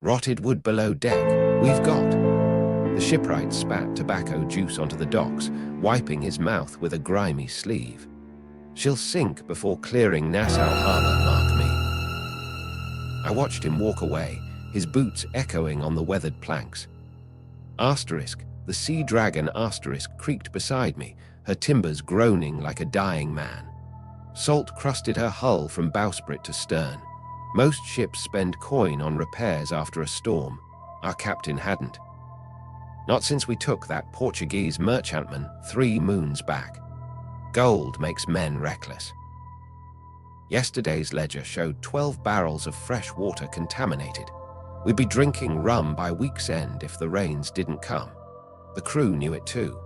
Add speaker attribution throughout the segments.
Speaker 1: Rotted wood below deck. We've got. The shipwright spat tobacco juice onto the docks, wiping his mouth with a grimy sleeve. She'll sink before clearing Nassau Harbor, mark me. I watched him walk away, his boots echoing on the weathered planks. Asterisk, the Sea Dragon Asterisk creaked beside me, her timbers groaning like a dying man. Salt crusted her hull from bowsprit to stern. Most ships spend coin on repairs after a storm. Our captain hadn't. Not since we took that Portuguese merchantman 3 moons back. Gold makes men reckless. Yesterday's ledger showed 12 barrels of fresh water contaminated. We'd be drinking rum by week's end if the rains didn't come. The crew knew it too.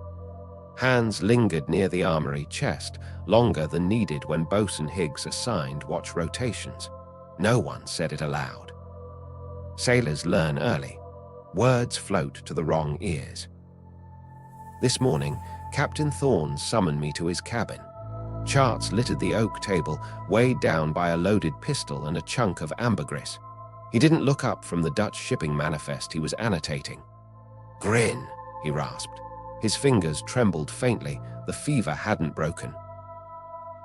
Speaker 1: Hands lingered near the armory chest, longer than needed when Bosun Higgs assigned watch rotations. No one said it aloud. Sailors learn early. Words float to the wrong ears. This morning, Captain Thorne summoned me to his cabin. Charts littered the oak table, weighed down by a loaded pistol and a chunk of ambergris. He didn't look up from the Dutch shipping manifest he was annotating. "Grinn," he rasped. His fingers trembled faintly. The fever hadn't broken.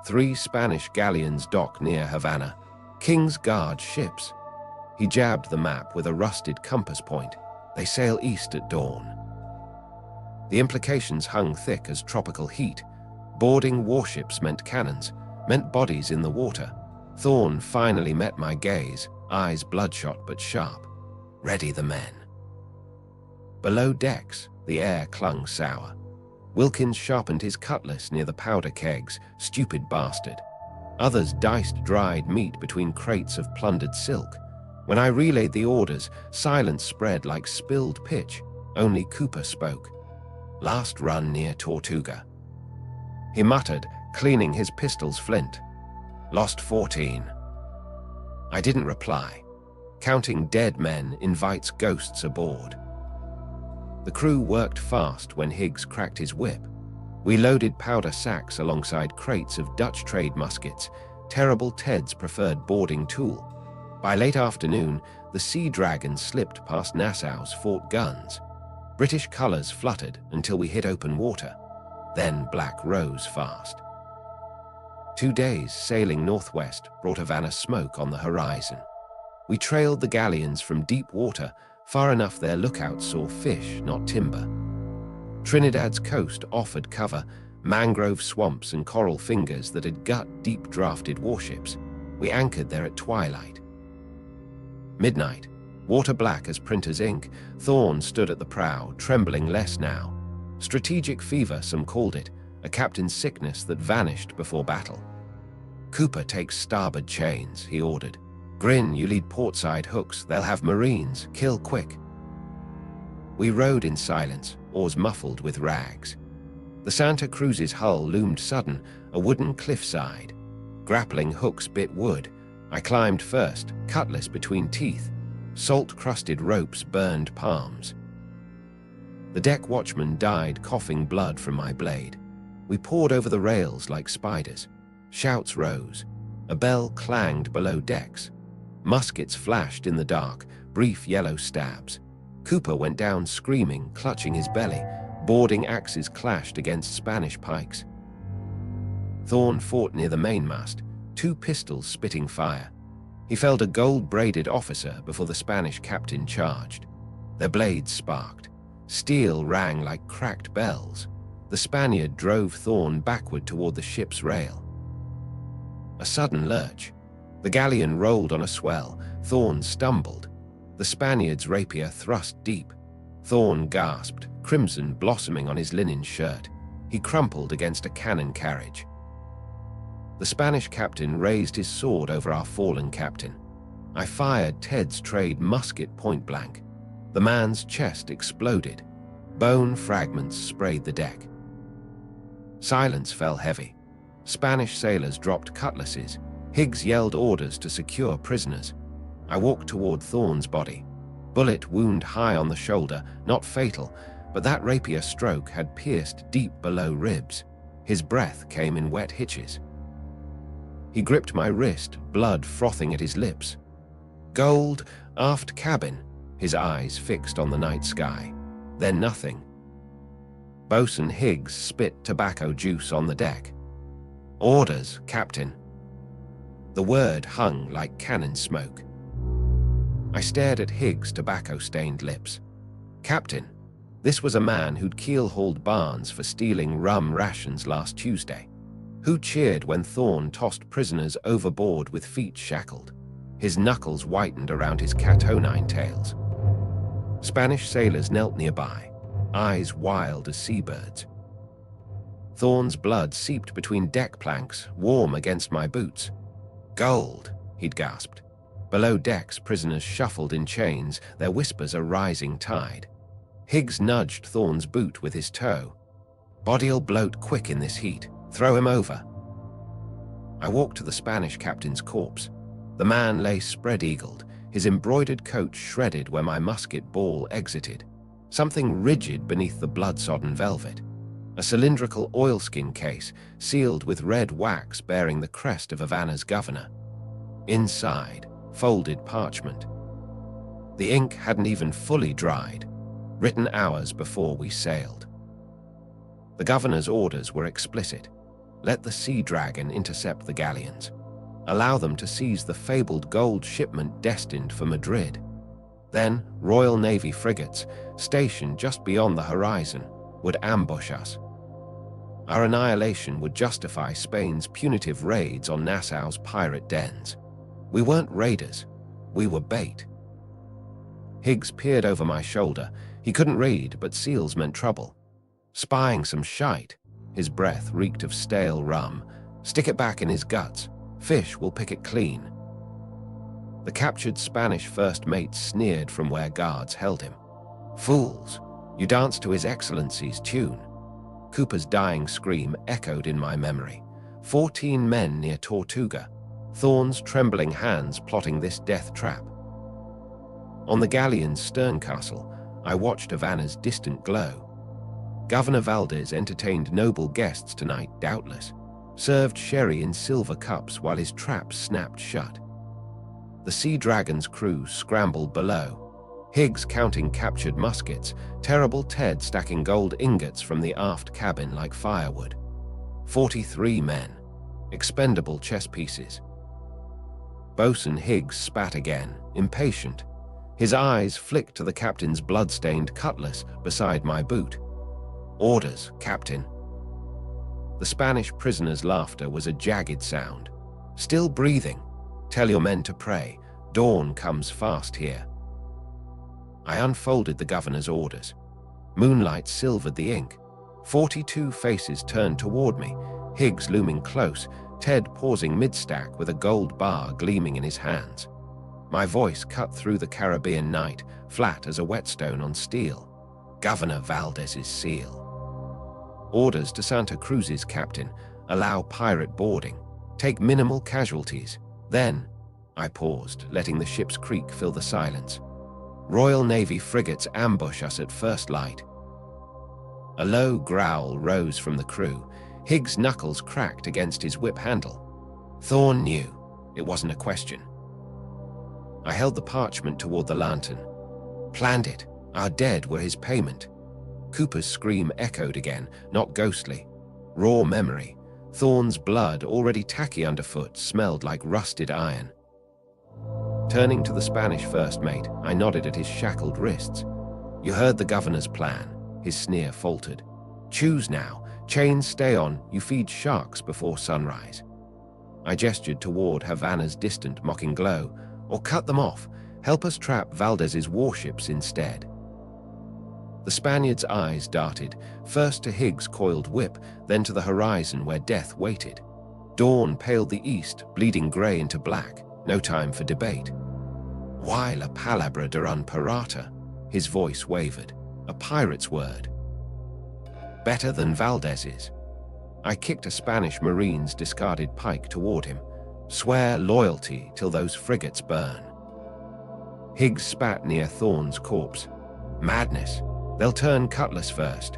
Speaker 1: 3 Spanish galleons dock near Havana. King's Guard ships. He jabbed the map with a rusted compass point. They sail east at dawn. The implications hung thick as tropical heat. Boarding warships meant cannons, meant bodies in the water. Thorne finally met my gaze, eyes bloodshot but sharp. Ready the men. Below decks, the air clung sour. Wilkins sharpened his cutlass near the powder kegs, stupid bastard. Others diced dried meat between crates of plundered silk. When I relayed the orders, silence spread like spilled pitch. Only Cooper spoke. "Last run near Tortuga." He muttered, cleaning his pistol's flint. "Lost 14. I didn't reply. Counting dead men invites ghosts aboard. The crew worked fast when Higgs cracked his whip. We loaded powder sacks alongside crates of Dutch trade muskets, Terrible Ted's preferred boarding tool. By late afternoon, the Sea Dragon slipped past Nassau's fort guns. British colors fluttered until we hit open water. Then black rose fast. 2 days sailing northwest brought Havana smoke on the horizon. We trailed the galleons from deep water, far enough their lookouts saw fish, not timber. Trinidad's coast offered cover, mangrove swamps and coral fingers that had gut deep-drafted warships. We anchored there at twilight. Midnight, water black as printer's ink, Thorne stood at the prow, trembling less now. Strategic fever, some called it, a captain's sickness that vanished before battle. "Cooper takes starboard chains," he ordered. "Grinn, you lead portside hooks, they'll have marines, kill quick." We rowed in silence, oars muffled with rags. The Santa Cruz's hull loomed sudden, a wooden cliffside. Grappling hooks bit wood. I climbed first, cutlass between teeth. Salt-crusted ropes burned palms. The deck watchman died coughing blood from my blade. We poured over the rails like spiders. Shouts rose. A bell clanged below decks. Muskets flashed in the dark, brief yellow stabs. Cooper went down screaming, clutching his belly. Boarding axes clashed against Spanish pikes. Thorne fought near the mainmast, 2 pistols spitting fire. He felled a gold-braided officer before the Spanish captain charged. Their blades sparked. Steel rang like cracked bells. The Spaniard drove Thorne backward toward the ship's rail. A sudden lurch. The galleon rolled on a swell. Thorne stumbled. The Spaniard's rapier thrust deep. Thorne gasped, crimson blossoming on his linen shirt. He crumpled against a cannon carriage. The Spanish captain raised his sword over our fallen captain. I fired Ted's trade musket point blank. The man's chest exploded. Bone fragments sprayed the deck. Silence fell heavy. Spanish sailors dropped cutlasses. Higgs yelled orders to secure prisoners. I walked toward Thorne's body. Bullet wound high on the shoulder, not fatal, but that rapier stroke had pierced deep below ribs. His breath came in wet hitches. He gripped my wrist, blood frothing at his lips. "Gold, aft cabin." his eyes fixed on the night sky. Then nothing. Bosun Higgs spit tobacco juice on the deck. "Orders, Captain." The word hung like cannon smoke. I stared at Higgs' tobacco-stained lips. Captain, this was a man who'd keel-hauled Barnes for stealing rum rations last Tuesday. Who cheered when Thorne tossed prisoners overboard with feet shackled. His knuckles whitened around his cat-o'-nine tails. Spanish sailors knelt nearby, eyes wild as seabirds. Thorne's blood seeped between deck planks, warm against my boots. "Gold," he'd gasped. Below decks, prisoners shuffled in chains, their whispers a rising tide. Higgs nudged Thorne's boot with his toe. "Body'll bloat quick in this heat. Throw him over." I walked to the Spanish captain's corpse. The man lay spread-eagled, his embroidered coat shredded where my musket ball exited. Something rigid beneath the blood-sodden velvet. A cylindrical oilskin case, sealed with red wax bearing the crest of Havana's governor. Inside, folded parchment. The ink hadn't even fully dried, written hours before we sailed. The governor's orders were explicit. Let the Sea Dragon intercept the galleons. Allow them to seize the fabled gold shipment destined for Madrid. Then, Royal Navy frigates, stationed just beyond the horizon, would ambush us. Our annihilation would justify Spain's punitive raids on Nassau's pirate dens. We weren't raiders, we were bait. Higgs peered over my shoulder. He couldn't read, but seals meant trouble. "Spying some shite." His breath reeked of stale rum. "Stick it back in his guts. Fish will pick it clean." The captured Spanish first mate sneered from where guards held him. "Fools, you danced to His Excellency's tune." Cooper's dying scream echoed in my memory. 14 men near Tortuga, Thorne's trembling hands plotting this death trap. On the galleon's stern castle, I watched Havana's distant glow. Governor Valdez entertained noble guests tonight, doubtless, served sherry in silver cups while his traps snapped shut. The Sea Dragon's crew scrambled below, Higgs counting captured muskets, Terrible Ted stacking gold ingots from the aft cabin like firewood. 43 men, expendable chess pieces. Bosun Higgs spat again, impatient. His eyes flicked to the captain's blood-stained cutlass beside my boot. "Orders, Captain." The Spanish prisoner's laughter was a jagged sound. "Still breathing. Tell your men to pray. Dawn comes fast here." I unfolded the governor's orders. Moonlight silvered the ink. 42 faces turned toward me, Higgs looming close, Ted pausing mid-stack with a gold bar gleaming in his hands. My voice cut through the Caribbean night, flat as a whetstone on steel. Governor Valdez's seal. "Orders to Santa Cruz's captain. Allow pirate boarding. Take minimal casualties. Then," I paused, letting the ship's creak fill the silence. "Royal Navy frigates ambush us at first light." A low growl rose from the crew. Higgs' knuckles cracked against his whip handle. Thorne knew. It wasn't a question. I held the parchment toward the lantern. "Planned it. Our dead were his payment." Cooper's scream echoed again, not ghostly. Raw memory. Thorne's blood, already tacky underfoot, smelled like rusted iron. Turning to the Spanish first mate, I nodded at his shackled wrists. "You heard the governor's plan," his sneer faltered. "Choose now. Chains stay on, you feed sharks before sunrise." I gestured toward Havana's distant mocking glow. "Or cut them off. Help us trap Valdez's warships instead." The Spaniard's eyes darted, first to Higgs' coiled whip, then to the horizon where death waited. Dawn paled the east, bleeding gray into black. No time for debate. "Why la palabra de un pirata?" His voice wavered. "A pirate's word." "Better than Valdez's." I kicked a Spanish marine's discarded pike toward him. "Swear loyalty till those frigates burn." Higgs spat near Thorne's corpse. "Madness. They'll turn cutlass first."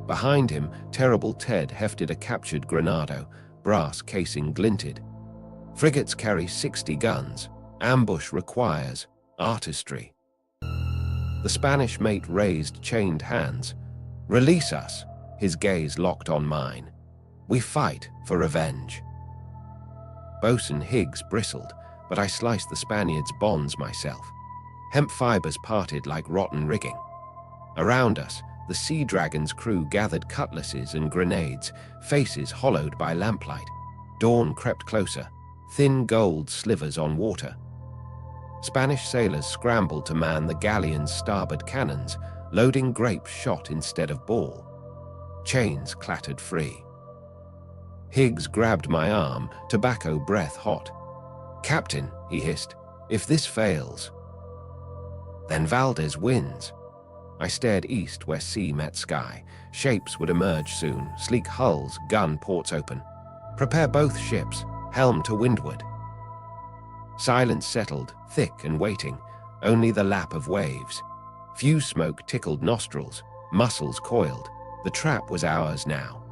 Speaker 1: Behind him, Terrible Ted hefted a captured Granado, brass casing glinted. "Frigates carry 60 guns. Ambush requires artistry." The Spanish mate raised chained hands. "Release us," his gaze locked on mine. "We fight for revenge." Bosun Higgs bristled, but I sliced the Spaniard's bonds myself. Hemp fibers parted like rotten rigging. Around us, the Sea Dragon's crew gathered cutlasses and grenades, faces hollowed by lamplight. Dawn crept closer, thin gold slivers on water. Spanish sailors scrambled to man the galleon's starboard cannons, loading grape shot instead of ball. Chains clattered free. Higgs grabbed my arm, tobacco breath hot. "Captain," he hissed, "if this fails, then Valdez wins." I stared east where sea met sky. Shapes would emerge soon, sleek hulls, gun ports open. "Prepare both ships, helm to windward." Silence settled, thick and waiting, only the lap of waves. Fuse smoke tickled nostrils, muscles coiled. The trap was ours now.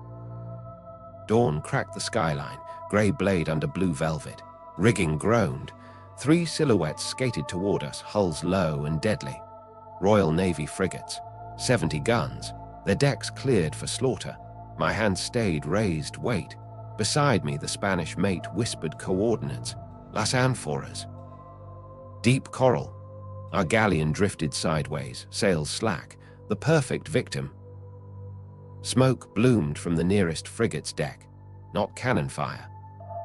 Speaker 1: Dawn cracked the skyline, grey blade under blue velvet. Rigging groaned. 3 silhouettes skated toward us, hulls low and deadly. Royal Navy frigates, 70 guns, their decks cleared for slaughter. My hand stayed raised, wait. Beside me, the Spanish mate whispered coordinates. "Las Anforas." Deep coral. Our galleon drifted sideways, sails slack, the perfect victim. Smoke bloomed from the nearest frigate's deck, not cannon fire.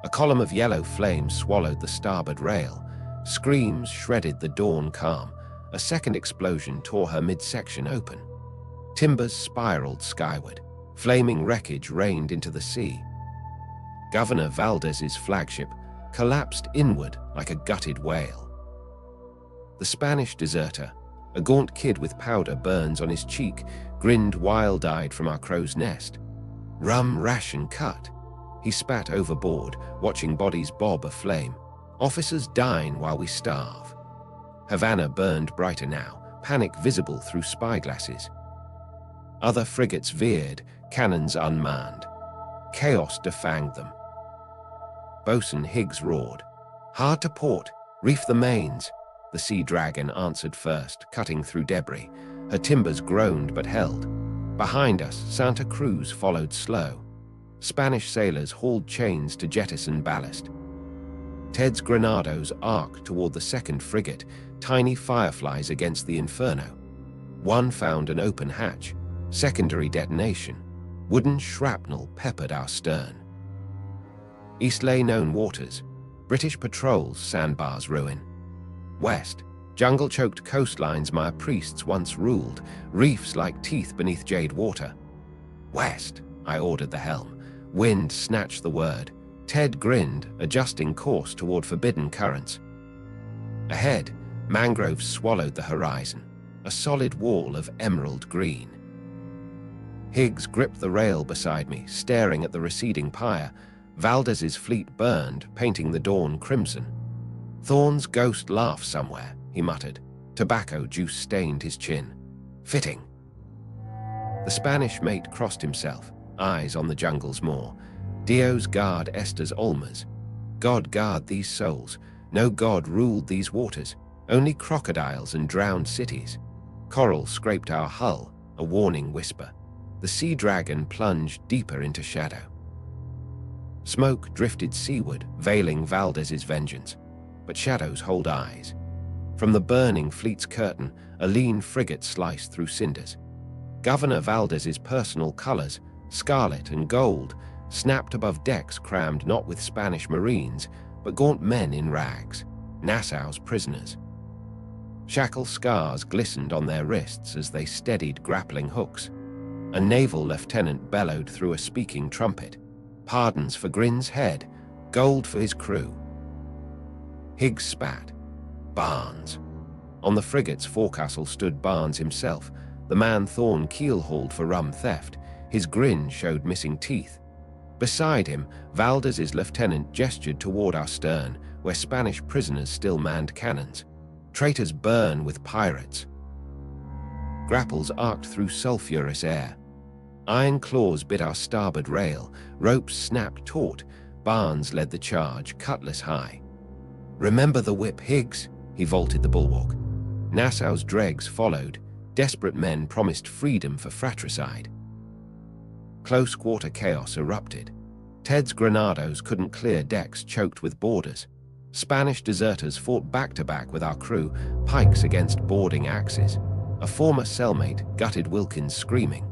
Speaker 1: A column of yellow flame swallowed the starboard rail. Screams shredded the dawn calm. A second explosion tore her midsection open. Timbers spiraled skyward. Flaming wreckage rained into the sea. Governor Valdez's flagship collapsed inward like a gutted whale. The Spanish deserter, a gaunt kid with powder burns on his cheek, grinned wild-eyed from our crow's nest. "Rum ration cut." He spat overboard, watching bodies bob aflame. "Officers dine while we starve." Havana burned brighter now, panic visible through spyglasses. Other frigates veered, cannons unmanned. Chaos defanged them. Bosun Higgs roared. "Hard to port, reef the mains." The Sea Dragon answered first, cutting through debris. Her timbers groaned but held. Behind us, Santa Cruz followed slow. Spanish sailors hauled chains to jettison ballast. Ted's Granados arced toward the second frigate, tiny fireflies against the inferno. One found an open hatch, secondary detonation. Wooden shrapnel peppered our stern. East lay known waters, British patrols sandbars ruin. West, jungle-choked coastlines my priests once ruled, reefs like teeth beneath jade water. "West," I ordered the helm. Wind snatched the word. Ted grinned, adjusting course toward forbidden currents. Ahead, mangroves swallowed the horizon, a solid wall of emerald green. Higgs gripped the rail beside me, staring at the receding pyre. Valdez's fleet burned, painting the dawn crimson. "Thorn's ghost laughs somewhere," he muttered. Tobacco juice stained his chin. "Fitting." The Spanish mate crossed himself, eyes on the jungle's moor. "Dios guard estas almas." God guard these souls. No god ruled these waters, only crocodiles and drowned cities. Coral scraped our hull, a warning whisper. The Sea Dragon plunged deeper into shadow. Smoke drifted seaward, veiling Valdez's vengeance. But shadows hold eyes. From the burning fleet's curtain, a lean frigate sliced through cinders. Governor Valdez's personal colors, scarlet and gold, snapped above decks crammed not with Spanish Marines, but gaunt men in rags, Nassau's prisoners. Shackle scars glistened on their wrists as they steadied grappling hooks. A naval lieutenant bellowed through a speaking trumpet. Pardons for Grinn's head, gold for his crew. Higgs spat. Barnes. On the frigate's forecastle stood Barnes himself, the man Thorne keel-hauled for rum theft. His grin showed missing teeth. Beside him, Valdez's lieutenant gestured toward our stern, where Spanish prisoners still manned cannons. Traitors burn with pirates. Grapples arced through sulphurous air. Iron claws bit our starboard rail, ropes snapped taut. Barnes led the charge, cutlass high. "Remember the whip, Higgs," he vaulted the bulwark. Nassau's dregs followed. Desperate men promised freedom for fratricide. Close-quarter chaos erupted. Ted's Granados couldn't clear decks choked with boarders. Spanish deserters fought back-to-back with our crew, pikes against boarding axes. A former cellmate gutted Wilkins screaming.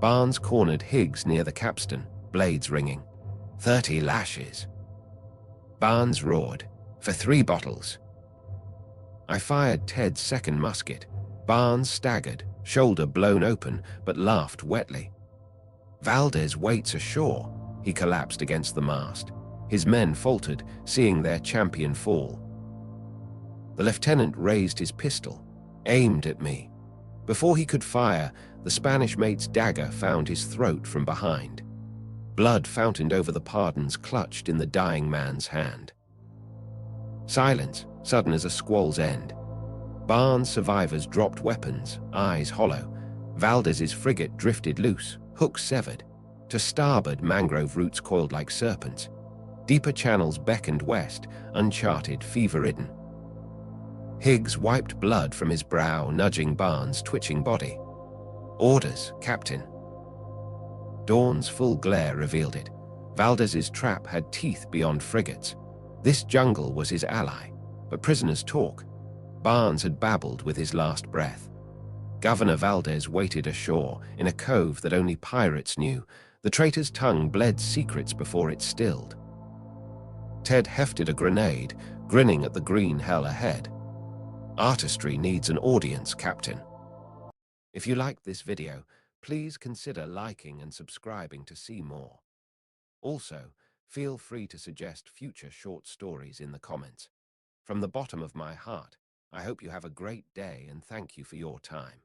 Speaker 1: Barnes cornered Higgs near the capstan, blades ringing. 30 lashes. Barnes roared, "For 3 bottles." I fired Ted's second musket. Barnes staggered, shoulder blown open, but laughed wetly. "Valdez waits ashore." He collapsed against the mast. His men faltered, seeing their champion fall. The lieutenant raised his pistol, aimed at me. Before he could fire, the Spanish mate's dagger found his throat from behind. Blood fountained over the pardons clutched in the dying man's hand. Silence, sudden as a squall's end. Barnes' survivors dropped weapons, eyes hollow. Valdez's frigate drifted loose, hooks severed. To starboard, mangrove roots coiled like serpents. Deeper channels beckoned west, uncharted, fever-ridden. Higgs wiped blood from his brow, nudging Barnes' twitching body. "Orders, Captain." Dawn's full glare revealed it. Valdez's trap had teeth beyond frigates. This jungle was his ally, but prisoners talk. Barnes had babbled with his last breath. Governor Valdez waited ashore, in a cove that only pirates knew. The traitor's tongue bled secrets before it stilled. Ted hefted a grenade, grinning at the green hell ahead. "Artistry needs an audience, Captain." If you liked this video, please consider liking and subscribing to see more. Also, feel free to suggest future short stories in the comments. From the bottom of my heart, I hope you have a great day and thank you for your time.